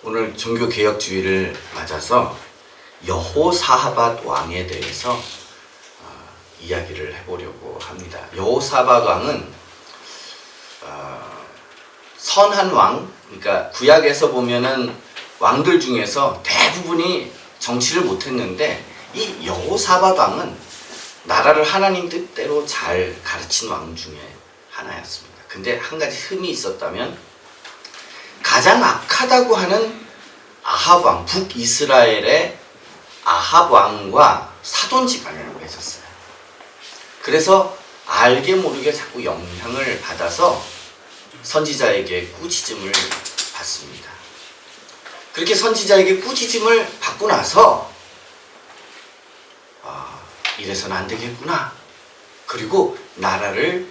오늘 종교개혁주의를 맞아서 여호사밧 왕에 대해서 이야기를 해보려고 합니다. 여호사밧 왕은 선한 왕, 그러니까 구약에서 보면은 왕들 중에서 대부분이 정치를 못했는데 이 여호사밧 왕은 나라를 하나님 뜻대로 잘 가르친 왕 중에 하나였습니다. 근데 한 가지 흠이 있었다면 가장 악하다고 하는 아합 왕, 북이스라엘의 아합 왕과 사돈 집안을 맺었어요. 그래서 알게 모르게 자꾸 영향을 받아서 선지자에게 꾸짖음을 받습니다. 그렇게 선지자에게 꾸짖음을 받고 나서 이래서는 안 되겠구나. 그리고 나라를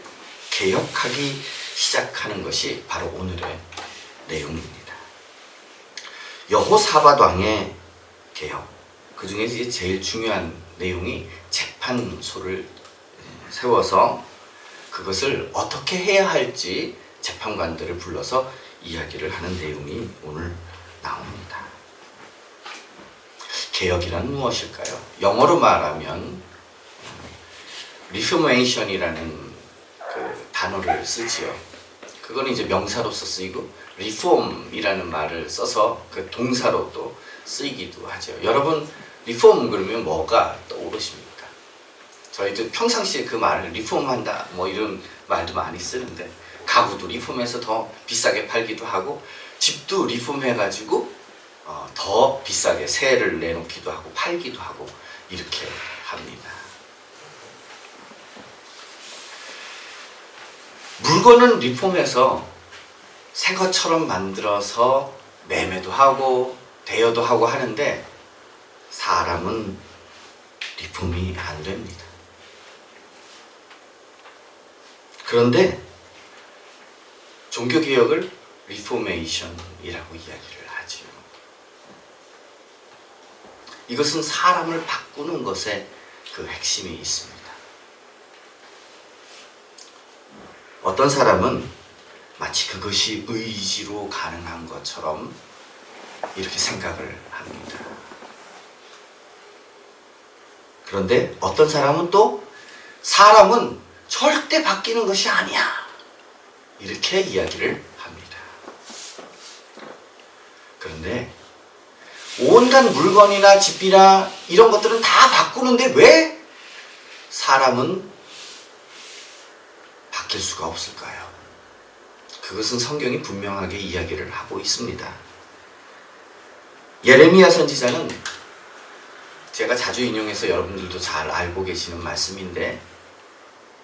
개혁하기 시작하는 것이 바로 오늘의 내용입니다. 여호사밧 왕의 개혁. 그 중에 이제 제일 중요한 내용이 재판소를 세워서 그것을 어떻게 해야 할지 재판관들을 불러서 이야기를 하는 내용이 오늘 나옵니다. 개혁이란 무엇일까요? 영어로 말하면 reformation이라는 그 단어를 쓰지요. 그거는 이제 명사로서 쓰이고 reform이라는 말을 써서 그 동사로 또 쓰이기도 하죠. 여러분 reform 그러면 뭐가 떠오르십니까? 저희도 평상시에 그 말을 리폼한다 뭐 이런 말도 많이 쓰는데 가구도 리폼해서 더 비싸게 팔기도 하고 집도 리폼해가지고 더 비싸게 세를 내놓기도 하고 팔기도 하고 이렇게 합니다. 물건은 리폼해서 새 것처럼 만들어서 매매도 하고 대여도 하고 하는데 사람은 리폼이 안 됩니다. 그런데 종교개혁을 리포메이션이라고 이야기를 하지요. 이것은 사람을 바꾸는 것에 그 핵심이 있습니다. 어떤 사람은 마치 그것이 의지로 가능한 것처럼 이렇게 생각을 합니다. 그런데 어떤 사람은 또 사람은 절대 바뀌는 것이 아니야. 이렇게 이야기를 합니다. 그런데 온갖 물건이나 집이나 이런 것들은 다 바꾸는데 왜 사람은 바뀔 수가 없을까요? 그것은 성경이 분명하게 이야기를 하고 있습니다. 예레미야 선지자는 제가 자주 인용해서 여러분들도 잘 알고 계시는 말씀인데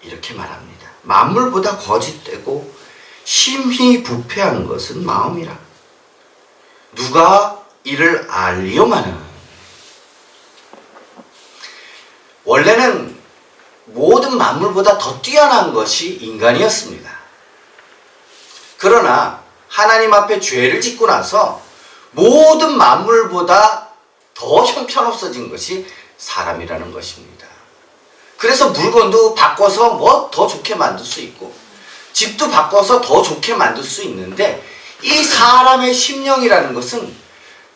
이렇게 말합니다. 만물보다 거짓되고 심히 부패한 것은 마음이라. 누가 이를 알리오마는. 원래는 모든 만물보다 더 뛰어난 것이 인간이었습니다. 그러나 하나님 앞에 죄를 짓고 나서 모든 만물보다 더 형편없어진 것이 사람이라는 것입니다. 그래서 물건도 바꿔서 뭐 더 좋게 만들 수 있고 집도 바꿔서 더 좋게 만들 수 있는데 이 사람의 심령이라는 것은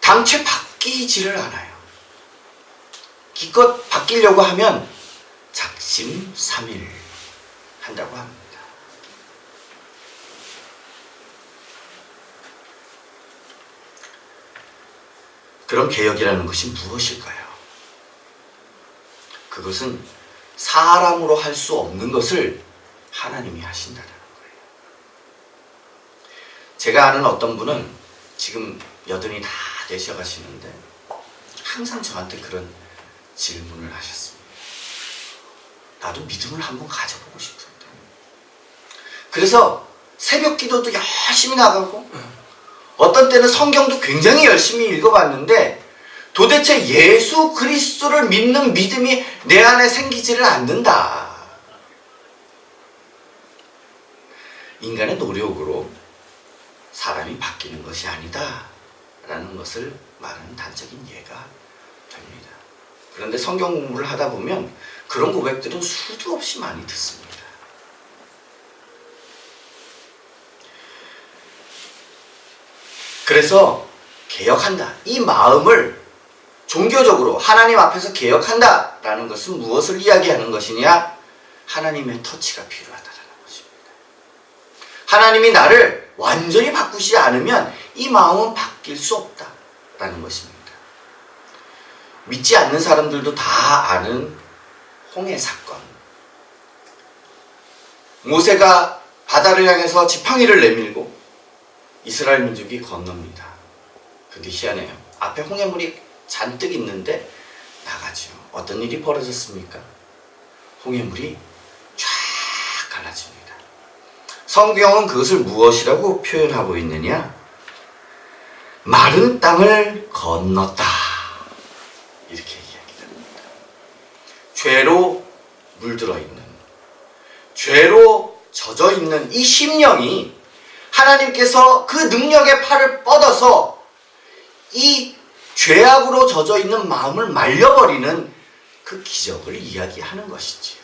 당최 바뀌지를 않아요. 기껏 바뀌려고 하면 작심삼일 한다고 합니다. 그럼 개혁이라는 것이 무엇일까요? 그것은 사람으로 할 수 없는 것을 하나님이 하신다는 거예요. 제가 아는 어떤 분은 지금 여든이 다 되셔가시는데 항상 저한테 그런 질문을 하셨습니다. 나도 믿음을 한번 가져보고 싶은데. 그래서 새벽 기도도 열심히 나가고 어떤 때는 성경도 굉장히 열심히 읽어봤는데 도대체 예수 그리스도를 믿는 믿음이 내 안에 생기지를 않는다. 인간의 노력으로 사람이 바뀌는 것이 아니다 라는 것을 말하는 단적인 예가 됩니다. 그런데 성경 공부를 하다 보면 그런 고백들은 수도 없이 많이 듣습니다. 그래서 개혁한다. 이 마음을 종교적으로 하나님 앞에서 개혁한다라는 것은 무엇을 이야기하는 것이냐? 하나님의 터치가 필요하다는 것입니다. 하나님이 나를 완전히 바꾸지 않으면 이 마음은 바뀔 수 없다라는 것입니다. 믿지 않는 사람들도 다 아는 홍해 사건. 모세가 바다를 향해서 지팡이를 내밀고 이스라엘 민족이 건넙니다. 근데 희한해요. 앞에 홍해물이 잔뜩 있는데 나가죠. 어떤 일이 벌어졌습니까? 홍해물이 쫙 갈라집니다. 성경은 그것을 무엇이라고 표현하고 있느냐? 마른 땅을 건넜다. 이렇게 이야기합니다. 죄로 물들어 있는, 죄로 젖어 있는 이 심령이 하나님께서 그 능력의 팔을 뻗어서 이 죄악으로 젖어 있는 마음을 말려버리는 그 기적을 이야기하는 것이지요.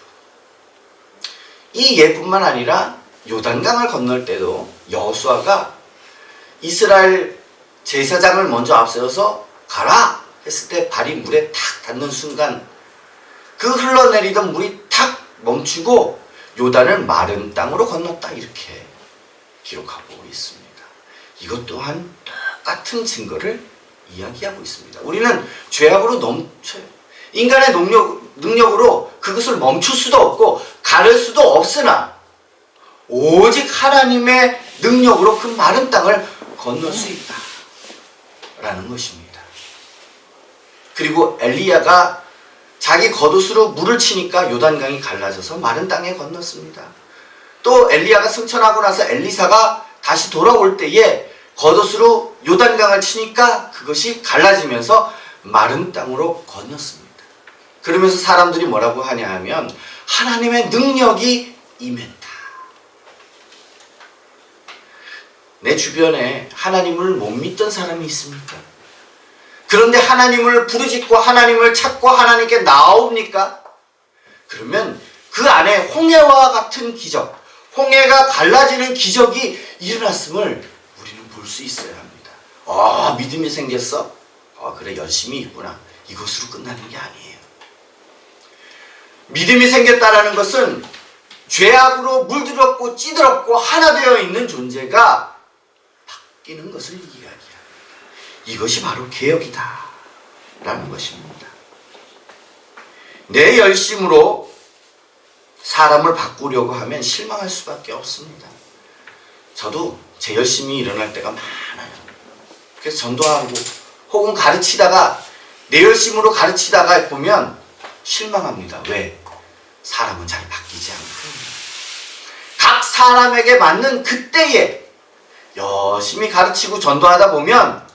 이 예뿐만 아니라 요단강을 건널 때도 여호수아가 이스라엘 제사장을 먼저 앞세워서 가라 했을 때 발이 물에 탁 닿는 순간 그 흘러내리던 물이 탁 멈추고 요단을 마른 땅으로 건넜다, 이렇게 기록하고 있습니다. 이것 또한 똑같은 증거를 이야기하고 있습니다. 우리는 죄악으로 넘쳐요. 인간의 능력으로 그것을 멈출 수도 없고 가를 수도 없으나 오직 하나님의 능력으로 그 마른 땅을 건널 수 있다라는 것입니다. 그리고 엘리야가 자기 겉옷으로 물을 치니까 요단강이 갈라져서 마른 땅에 건넜습니다. 또 엘리야가 승천하고 나서 엘리사가 다시 돌아올 때에 겉옷으로 요단강을 치니까 그것이 갈라지면서 마른 땅으로 건넜습니다. 그러면서 사람들이 뭐라고 하냐 하면 하나님의 능력이 임했다. 내 주변에 하나님을 못 믿던 사람이 있습니까? 그런데 하나님을 부르짖고 하나님을 찾고 하나님께 나옵니까? 그러면 그 안에 홍해와 같은 기적, 홍해가 갈라지는 기적이 일어났음을 우리는 볼 수 있어야 합니다. 믿음이 생겼어? 그래, 열심히 있구나. 이것으로 끝나는 게 아니에요. 믿음이 생겼다라는 것은 죄악으로 물들었고 찌들었고 하나 되어 있는 존재가 바뀌는 것을 이야기합니다. 이것이 바로 개혁이다 라는 것입니다. 내 열심으로 사람을 바꾸려고 하면 실망할 수밖에 없습니다. 저도 제 열심이 일어날 때가 많아요. 그래서 전도하고 혹은 가르치다가 내 열심으로 가르치다가 보면 실망합니다. 왜? 사람은 잘 바뀌지 않고 각 사람에게 맞는 그때에 열심히 가르치고 전도하다 보면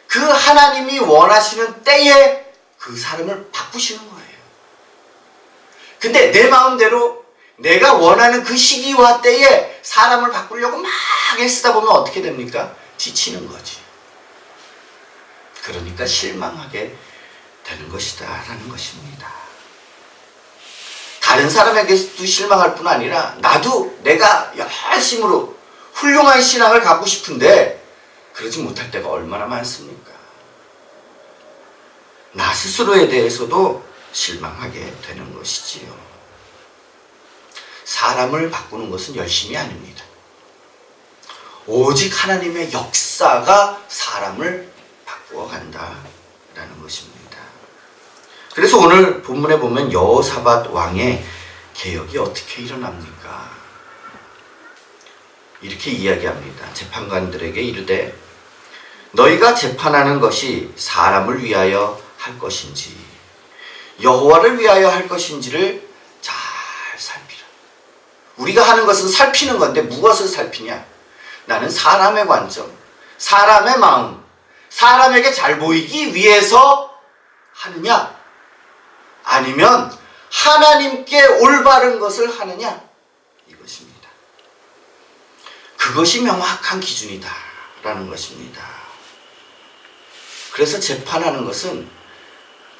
그 하나님이 원하시는 때에 그 사람을 바꾸시는 거예요. 근데 내 마음대로 내가 원하는 그 시기와 때에 사람을 바꾸려고 막 애쓰다 보면 어떻게 됩니까? 지치는 거지. 그러니까 실망하게 되는 것이다 라는 것입니다. 다른 사람에게도 실망할 뿐 아니라 나도 내가 열심으로 훌륭한 신앙을 갖고 싶은데 그러지 못할 때가 얼마나 많습니까? 나 스스로에 대해서도 실망하게 되는 것이지요. 사람을 바꾸는 것은 열심이 아닙니다. 오직 하나님의 역사가 사람을 바꾸어 간다라는 것입니다. 그래서 오늘 본문에 보면 여호사밧 왕의 개혁이 어떻게 일어납니까? 이렇게 이야기합니다. 재판관들에게 이르되 너희가 재판하는 것이 사람을 위하여 할 것인지 여호와를 위하여 할 것인지를 잘 살피라. 우리가 하는 것은 살피는 건데 무엇을 살피냐? 나는 사람의 관점, 사람의 마음, 사람에게 잘 보이기 위해서 하느냐? 아니면 하나님께 올바른 것을 하느냐? 이것입니다. 그것이 명확한 기준이다 라는 것입니다. 그래서 재판하는 것은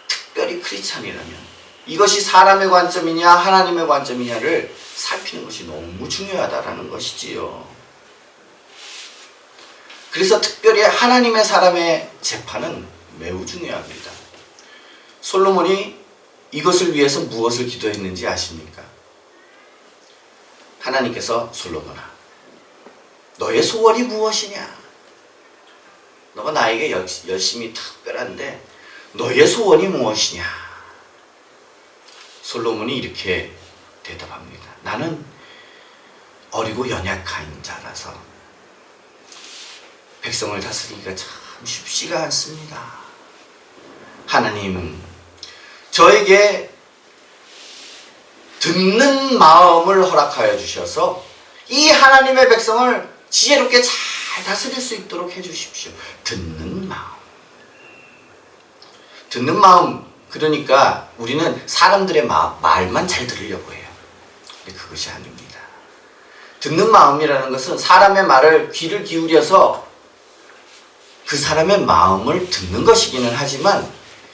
특별히 크리스찬이라면 이것이 사람의 관점이냐 하나님의 관점이냐를 살피는 것이 너무 중요하다라는 것이지요. 그래서 특별히 하나님의 사람의 재판은 매우 중요합니다. 솔로몬이 이것을 위해서 무엇을 기도했는지 아십니까? 하나님께서 솔로몬아, 너의 소원이 무엇이냐? 너가 나에게 열심히 특별한데 너의 소원이 무엇이냐? 솔로몬이 이렇게 대답합니다. 나는 어리고 연약한 자라서 백성을 다스리기가 참 쉽지가 않습니다. 하나님, 저에게 듣는 마음을 허락하여 주셔서 이 하나님의 백성을 지혜롭게 잘 다스릴 수 있도록 해주십시오. 듣는 마음. 듣는 마음, 그러니까 우리는 사람들의 말만 잘 들으려고 해요. 근데 그것이 아닙니다. 듣는 마음이라는 것은 사람의 말을 귀를 기울여서 그 사람의 마음을 듣는 것이기는 하지만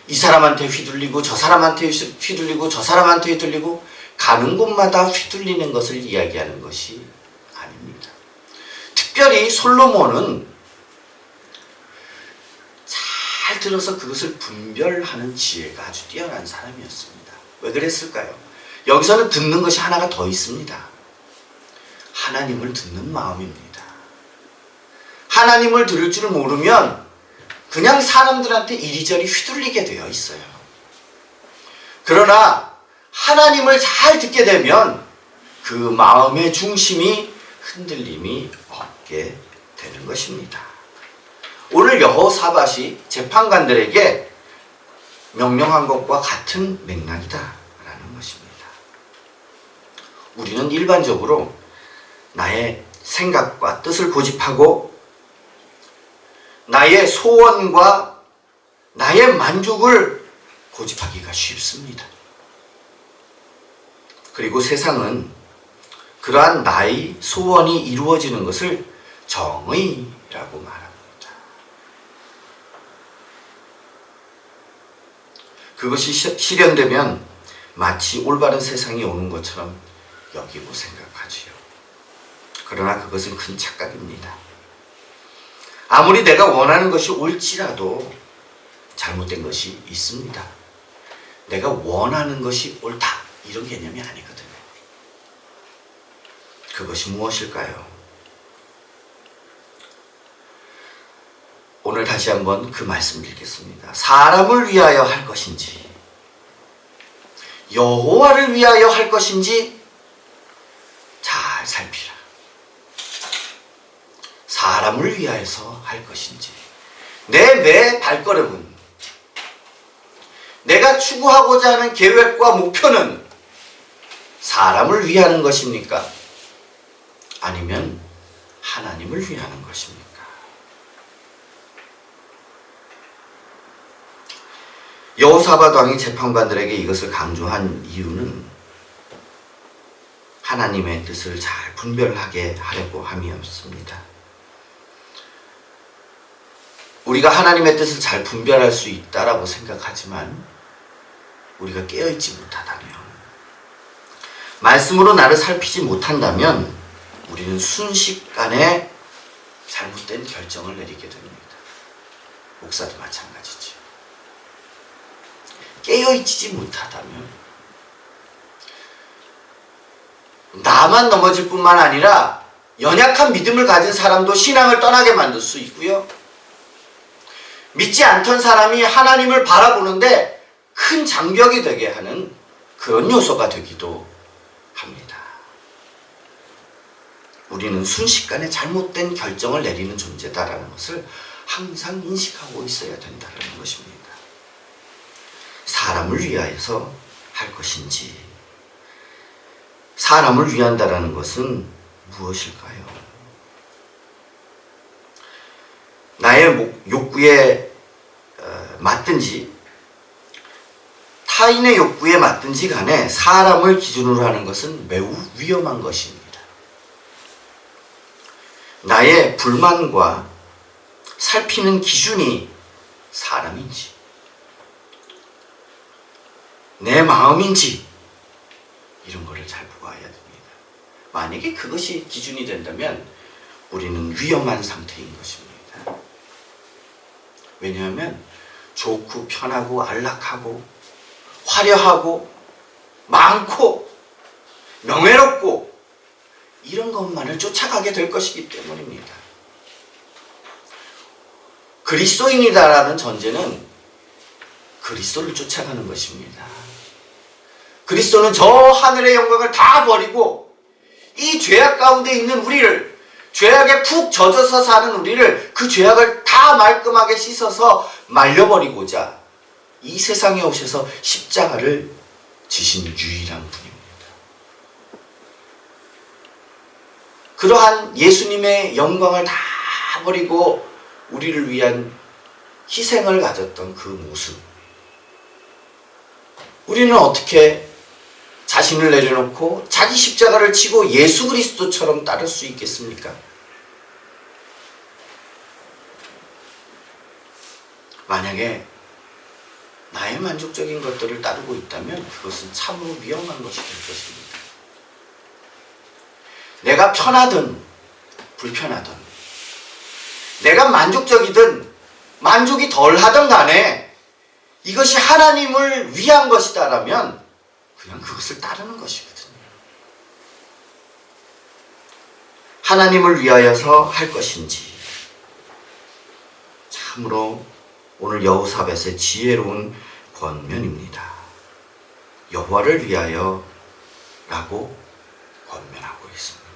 이 사람한테 휘둘리고 저 사람한테 휘둘리고 저 사람한테 휘둘리고 가는 곳마다 휘둘리는 것을 이야기하는 것이 아닙니다. 특별히 솔로몬은 잘 들어서 그것을 분별하는 지혜가 아주 뛰어난 사람이었습니다. 왜 그랬을까요? 여기서는 듣는 것이 하나가 더 있습니다. 하나님을 듣는 마음입니다. 하나님을 들을 줄 모르면 그냥 사람들한테 이리저리 휘둘리게 되어 있어요. 그러나 하나님을 잘 듣게 되면 그 마음의 중심이 흔들림이 없게 되는 것입니다. 오늘 여호사밧이 재판관들에게 명령한 것과 같은 맥락이다라는 것입니다. 우리는 일반적으로 나의 생각과 뜻을 고집하고 나의 소원과 나의 만족을 고집하기가 쉽습니다. 그리고 세상은 그러한 나의 소원이 이루어지는 것을 정의라고 말합니다. 그것이 실현되면 마치 올바른 세상이 오는 것처럼 여기고 생각하지요. 그러나 그것은 큰 착각입니다. 아무리 내가 원하는 것이 옳지라도 잘못된 것이 있습니다. 내가 원하는 것이 옳다, 이런 개념이 아니거든요. 그것이 무엇일까요? 오늘 다시 한번 그 말씀을 읽겠습니다. 사람을 위하여 할 것인지 여호와를 위하여 할 것인지 잘 살피라. 사람을 위하여서 할 것인지, 내 매 발걸음은, 내가 추구하고자 하는 계획과 목표는 사람을 위하는 것입니까? 아니면 하나님을 위하는 것입니까? 여호사밧 왕이 재판관들에게 이것을 강조한 이유는 하나님의 뜻을 잘 분별하게 하려고 함이었습니다. 우리가 하나님의 뜻을 잘 분별할 수 있다라고 생각하지만 우리가 깨어있지 못하다면, 말씀으로 나를 살피지 못한다면 우리는 순식간에 잘못된 결정을 내리게 됩니다. 목사도 마찬가지죠. 깨어있지 못하다면 나만 넘어질 뿐만 아니라 연약한 믿음을 가진 사람도 신앙을 떠나게 만들 수 있고요. 믿지 않던 사람이 하나님을 바라보는데 큰 장벽이 되게 하는 그런 요소가 되기도 합니다. 우리는 순식간에 잘못된 결정을 내리는 존재다라는 것을 항상 인식하고 있어야 된다는 것입니다. 사람을 위하여서 할 것인지, 사람을 위한다라는 것은 무엇일까요? 나의 욕구에 맞든지 타인의 욕구에 맞든지 간에 사람을 기준으로 하는 것은 매우 위험한 것입니다. 나의 불만과 살피는 기준이 사람인지 내 마음인지 이런 거를 잘 보아야 됩니다. 만약에 그것이 기준이 된다면 우리는 위험한 상태인 것입니다. 왜냐하면 좋고 편하고 안락하고 화려하고 많고 명예롭고 이런 것만을 쫓아가게 될 것이기 때문입니다. 그리스도인이다라는 전제는 그리스도를 쫓아가는 것입니다. 그리스도는 저 하늘의 영광을 다 버리고 이 죄악 가운데 있는 우리를, 죄악에 푹 젖어서 사는 우리를, 그 죄악을 다 말끔하게 씻어서 말려버리고자 이 세상에 오셔서 십자가를 지신 유일한 분입니다. 그러한 예수님의 영광을 다 버리고 우리를 위한 희생을 가졌던 그 모습, 우리는 어떻게 자신을 내려놓고 자기 십자가를 지고 예수 그리스도처럼 따를 수 있겠습니까? 만약에 나의 만족적인 것들을 따르고 있다면 그것은 참으로 위험한 것이 될 것입니다. 내가 편하든 불편하든, 내가 만족적이든 만족이 덜하든 간에 이것이 하나님을 위한 것이다라면 그냥 그것을 따르는 것이거든요. 하나님을 위하여서 할 것인지, 참으로 오늘 여호사밧의 지혜로운 권면입니다. 여호와를 위하여 라고 권면하고 있습니다.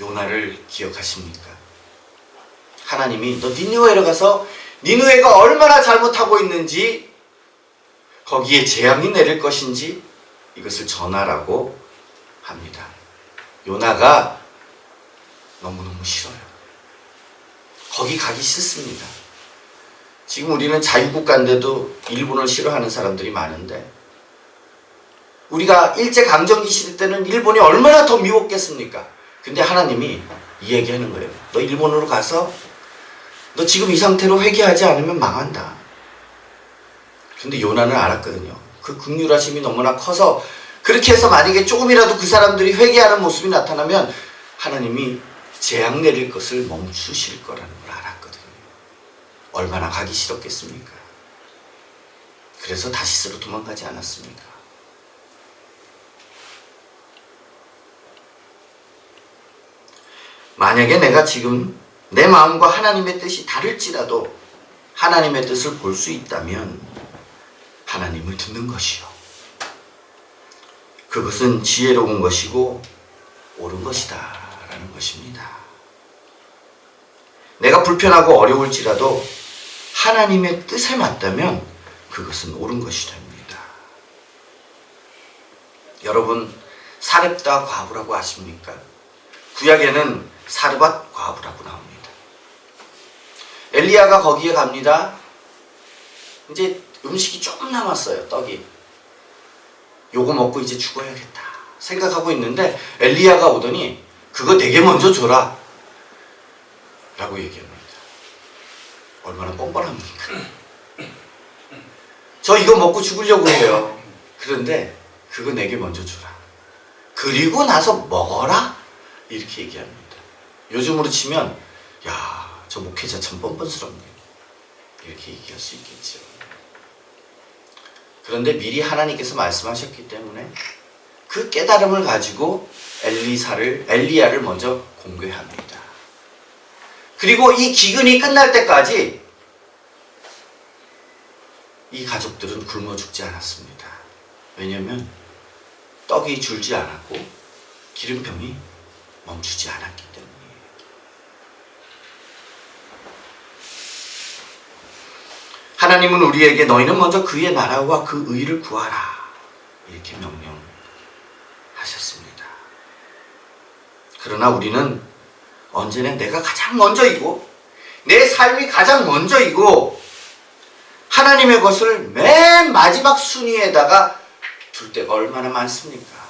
요나를 기억하십니까? 하나님이 너 니느웨로 가서 니느웨가 얼마나 잘못하고 있는지, 거기에 재앙이 내릴 것인지 이것을 전하라고 합니다. 요나가 너무너무 싫어요. 거기 가기 싫습니다. 지금 우리는 자유국가인데도 일본을 싫어하는 사람들이 많은데, 우리가 일제강점기 시대 때는 일본이 얼마나 더 미웠겠습니까? 근데 하나님이 이 얘기하는 거예요. 너 일본으로 가서 너 지금 이 상태로 회개하지 않으면 망한다. 근데 요나는 알았거든요. 그 긍휼하심이 너무나 커서 그렇게 해서 만약에 조금이라도 그 사람들이 회개하는 모습이 나타나면 하나님이 재앙 내릴 것을 멈추실 거라는 걸 알았거든요. 얼마나 가기 싫었겠습니까? 그래서 다시스로 도망가지 않았습니까? 만약에 내가 지금 내 마음과 하나님의 뜻이 다를지라도 하나님의 뜻을 볼 수 있다면 하나님을 듣는 것이요, 그것은 지혜로운 것이고 옳은 것이다 라는 것입니다. 내가 불편하고 어려울지라도 하나님의 뜻에 맞다면 그것은 옳은 것이 됩니다. 여러분, 사렙다 과부라고 아십니까? 구약에는 사르밧 과부라고 나옵니다. 엘리야가 거기에 갑니다. 이제 음식이 조금 남았어요. 떡이. 요거 먹고 이제 죽어야겠다 생각하고 있는데 엘리야가 오더니 그거 내게 먼저 줘라 라고 얘기합니다. 얼마나 뻔뻔합니까? 저 이거 먹고 죽으려고 해요. 그런데 그거 내게 먼저 주라. 그리고 나서 먹어라 이렇게 얘기합니다. 요즘으로 치면 야, 저 목회자 참 뻔뻔스럽네 이렇게 얘기할 수 있겠죠. 그런데 미리 하나님께서 말씀하셨기 때문에 그 깨달음을 가지고 엘리야를 먼저 공개합니다. 그리고 이 기근이 끝날 때까지 이 가족들은 굶어 죽지 않았습니다. 왜냐하면 떡이 줄지 않았고 기름병이 멈추지 않았기 때문이에요. 하나님은 우리에게 너희는 먼저 그의 나라와 그 의를 구하라 이렇게 명령하셨습니다. 그러나 우리는 언제나 내가 가장 먼저이고 내 삶이 가장 먼저이고 하나님의 것을 맨 마지막 순위에다가 둘 때가 얼마나 많습니까?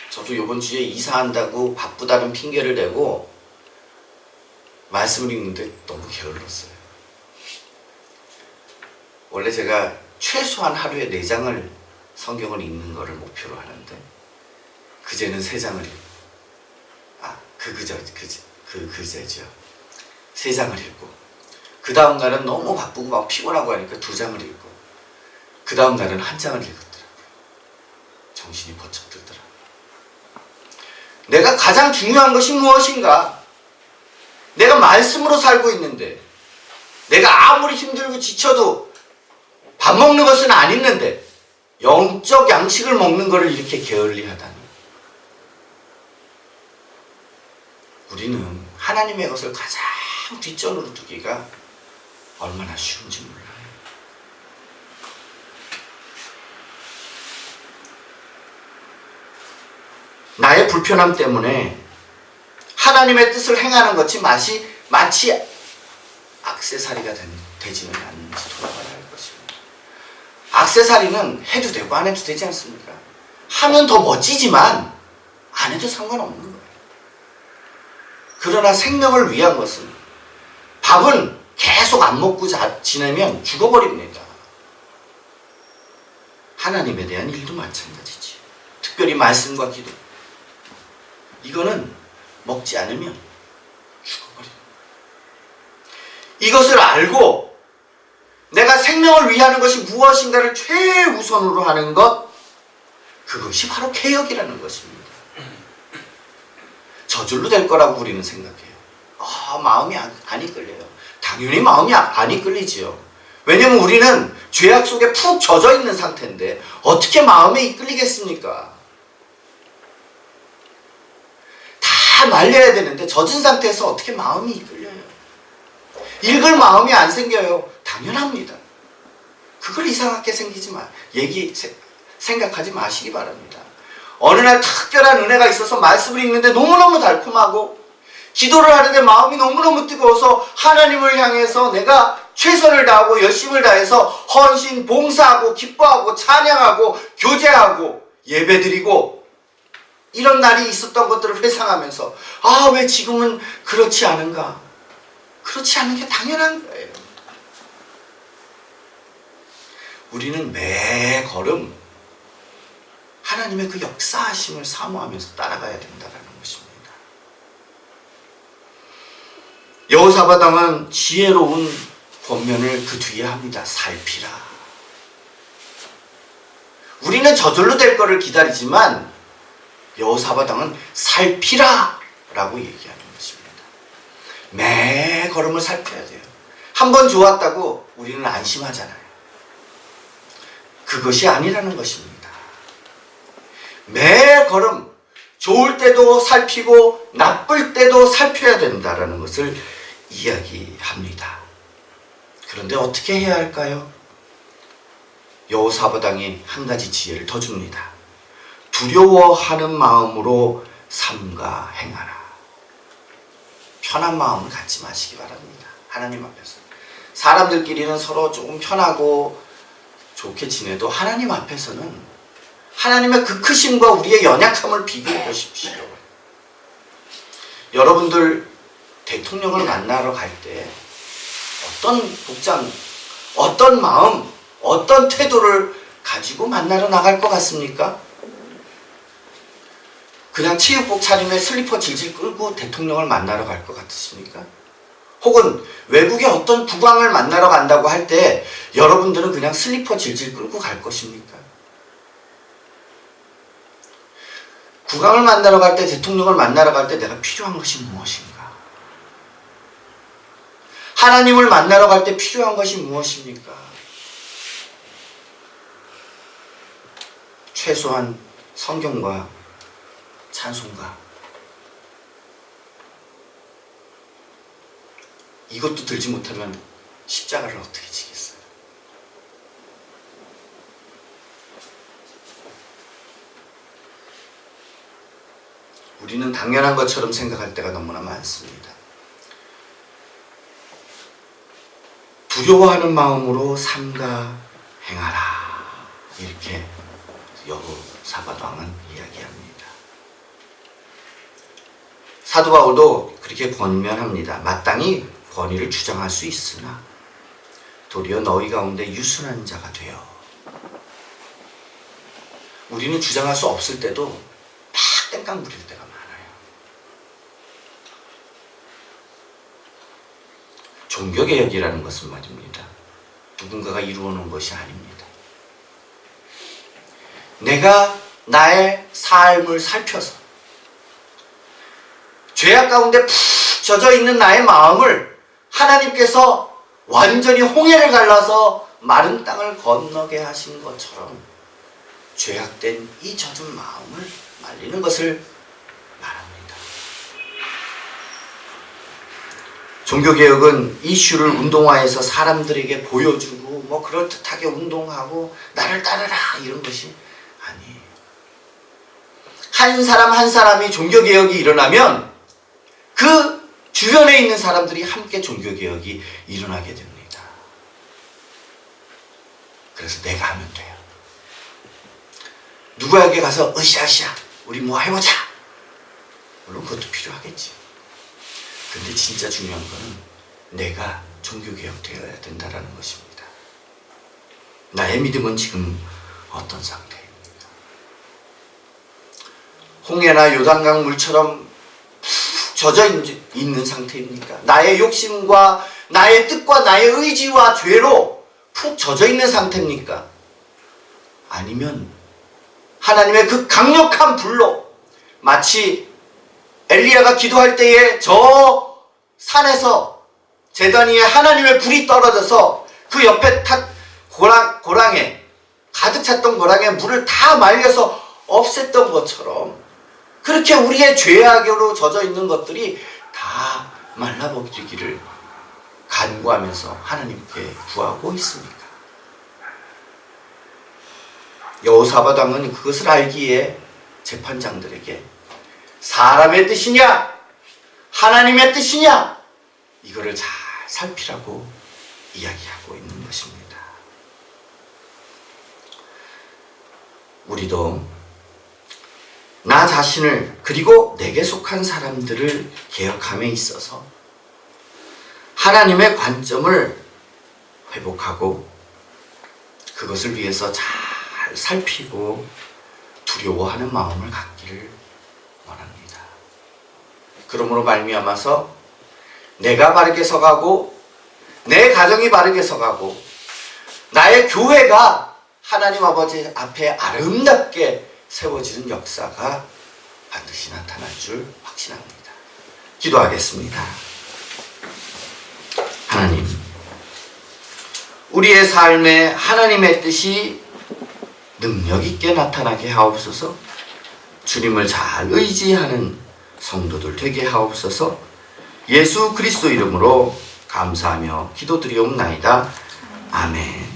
저도 이번 주에 이사한다고 바쁘다는 핑계를 대고 말씀을 읽는데 너무 게을렀어요. 원래 제가 최소한 하루에 4장을 성경을 읽는 거를 목표로 하는데 그제는 3장을 그제죠. 3장을 읽고 그 다음 날은 너무 바쁘고 막 피곤하고 하니까 2장을 읽고 그 다음 날은 1장을 읽었더라고요. 정신이 번쩍 들더라고요. 내가 가장 중요한 것이 무엇인가? 내가 말씀으로 살고 있는데 내가 아무리 힘들고 지쳐도 밥 먹는 것은 안 있는데 영적 양식을 먹는 것을 이렇게 게을리하다니. 우리는 하나님의 것을 가장 뒷전으로 두기가 얼마나 쉬운지 몰라요. 나의 불편함 때문에 하나님의 뜻을 행하는 것이 마치 액세서리가 되지는 않는지 돌아봐야 할 것입니다. 액세서리는 해도 되고 안 해도 되지 않습니까? 하면 더 멋지지만 안 해도 상관없는 거예요. 그러나 생명을 위한 것은 밥은 계속 안 먹고 지내면 죽어버립니다. 하나님에 대한 일도 마찬가지지. 특별히 말씀과 기도. 이거는 먹지 않으면 죽어버립니다. 이것을 알고 내가 생명을 위하는 것이 무엇인가를 최우선으로 하는 것, 그것이 바로 개혁이라는 것입니다. 저절로 될 거라고 우리는 생각해요. 마음이 안 이끌려요. 당연히 마음이 안 이끌리지요. 왜냐면 우리는 죄악 속에 푹 젖어 있는 상태인데 어떻게 마음에 이끌리겠습니까? 다 말려야 되는데 젖은 상태에서 어떻게 마음이 이끌려요? 읽을 마음이 안 생겨요. 당연합니다. 그걸 이상하게 생각하지 마시기 바랍니다. 어느 날 특별한 은혜가 있어서 말씀을 읽는데 너무너무 달콤하고 기도를 하는데 마음이 너무너무 뜨거워서 하나님을 향해서 내가 최선을 다하고 열심을 다해서 헌신, 봉사하고 기뻐하고 찬양하고 교제하고 예배드리고 이런 날이 있었던 것들을 회상하면서 왜 지금은 그렇지 않은가? 그렇지 않은 게 당연한 거예요. 우리는 매 걸음 하나님의 그 역사하심을 사모하면서 따라가야 된다는 것입니다. 여호사밧 왕은 지혜로운 권면을 그 뒤에 합니다. 살피라. 우리는 저절로 될 거를 기다리지만 여호사밧 왕은 살피라 라고 얘기하는 것입니다. 매 걸음을 살펴야 돼요. 한 번 좋았다고 우리는 안심하잖아요. 그것이 아니라는 것입니다. 매 걸음 좋을 때도 살피고 나쁠 때도 살펴야 된다는 것을 이야기합니다. 그런데 어떻게 해야 할까요? 여호사밧 왕이 한 가지 지혜를 더 줍니다. 두려워하는 마음으로 삼가 행하라. 편한 마음을 갖지 마시기 바랍니다. 하나님 앞에서. 사람들끼리는 서로 조금 편하고 좋게 지내도 하나님 앞에서는 하나님의 그 크심과 우리의 연약함을 비교해 보십시오. 여러분들 대통령을 만나러 갈 때 어떤 복장, 어떤 마음, 어떤 태도를 가지고 만나러 나갈 것 같습니까? 그냥 체육복 차림에 슬리퍼 질질 끌고 대통령을 만나러 갈 것 같으십니까? 혹은 외국의 어떤 국왕을 만나러 간다고 할 때 여러분들은 그냥 슬리퍼 질질 끌고 갈 것입니까? 국왕을 만나러 갈 때, 대통령을 만나러 갈 때 내가 필요한 것이 무엇인가? 하나님을 만나러 갈 때 필요한 것이 무엇입니까? 최소한 성경과 찬송가, 이것도 들지 못하면 십자가를 어떻게 지겠어요? 우리는 당연한 것처럼 생각할 때가 너무나 많습니다. 두려워하는 마음으로 삼가 행하라. 이렇게 여호사밧 왕은 이야기합니다. 사도 바울도 그렇게 권면합니다. 마땅히 권위를 주장할 수 있으나 도리어 너희 가운데 유순한 자가 되어. 우리는 주장할 수 없을 때도 막 땡깡 부릴 때가 많아요. 종교개혁이라는 것은 말입니다, 누군가가 이루어 놓은 것이 아닙니다. 내가 나의 삶을 살펴서 죄악 가운데 푹 젖어 있는 나의 마음을 하나님께서 완전히 홍해를 갈라서 마른 땅을 건너게 하신 것처럼 죄악된 이 젖은 마음을 말리는 것을 말합니다. 종교개혁은 이슈를 운동화해서 사람들에게 보여주고 뭐 그럴듯하게 운동하고 나를 따르라 이런 것이 아니에요. 한 사람 한 사람이 종교개혁이 일어나면 그 주변에 있는 사람들이 함께 종교개혁이 일어나게 됩니다. 그래서 내가 하면 돼요. 누구에게 가서 으쌰으쌰 우리 뭐 해보자, 물론 그것도 필요하겠지. 근데 진짜 중요한 거는 내가 종교개혁 되어야 된다는 것입니다. 나의 믿음은 지금 어떤 상태입니까? 홍해나 요단강 물처럼 푹 젖어 있는 상태입니까? 나의 욕심과 나의 뜻과 나의 의지와 죄로 푹 젖어 있는 상태입니까? 아니면 하나님의 그 강력한 불로, 마치 엘리야가 기도할 때에 저 산에서 제단 위에 하나님의 불이 떨어져서 그 옆에 고랑에 가득 찼던 고랑에 물을 다 말려서 없앴던 것처럼, 그렇게 우리의 죄악으로 젖어 있는 것들이 다 말라버리기를 간구하면서 하나님께 구하고 있습니까? 여호사밧 왕은 그것을 알기에 재판장들에게 사람의 뜻이냐 하나님의 뜻이냐 이거를 잘 살피라고 이야기하고 있는 것입니다. 우리도 나 자신을 그리고 내게 속한 사람들을 개혁함에 있어서 하나님의 관점을 회복하고 그것을 위해서 잘 살피고 두려워하는 마음을 갖기를 원합니다. 그러므로 말미암아서 내가 바르게 서가고 내 가정이 바르게 서가고 나의 교회가 하나님 아버지 앞에 아름답게 세워지는 역사가 반드시 나타날 줄 확신합니다. 기도하겠습니다. 하나님, 우리의 삶에 하나님의 뜻이 능력 있게 나타나게 하옵소서. 주님을 잘 의지하는 성도들 되게 하옵소서. 예수 그리스도 이름으로 감사하며 기도드리옵나이다. 아멘.